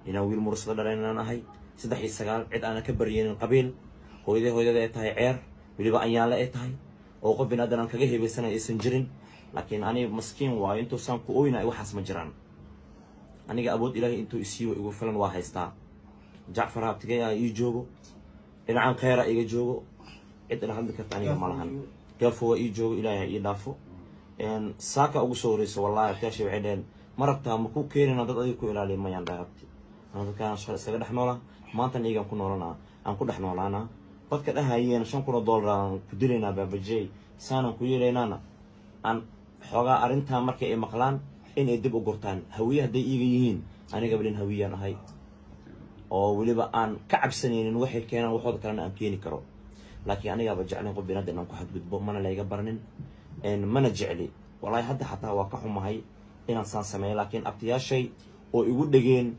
inaan wiil mursada dhalaynan ahay 39 cid aan ka baryeelin qabiil hooyada ay tahay ceer waliba ayaale ay tahay oo qof binaadan kaga heebaysanay aysan jirin laakiin aniga maskiin waayo intuu saan ku ooyna waxaas ma jiraan aniga awood ilaahay intuu isiiyo igu filan waa haystaa Jaafar abtigay ii joogo dhinacaan khayra iga joogo cid ila hadli karta aniga malahan gafo ii joogo ilaahay ii dhaafo saaka ugu soo horeyso wallahi taashay waxay dheen marabta ma ku keenina dad adiga ku ilaaliyo mayaan dhaabti anada kaan shaqo isaga dhaxnoola maanta niigan ku noolana aan ku dhaxnoolaana dadka dhahayeen $5,000 aan ku dileena baabajay saanan ku yeeleynana aan xogaa arinta markay ay maqlaan in ay dib u gurtaan hawiye haday iiga yihiin aniga balin hawiyaan ahay oo waliba aan ka cabsanaynin waxay keenaan waxooda kalena aan keeni karo laakiin aniga ba jeclaan qof binaadan aan ku xadgudbo mana la iga barnin mana jecli wallahi hadda xataa waa ka xumahay inaan saan sameeyo laakiin abtiyaashay oo igu dhageen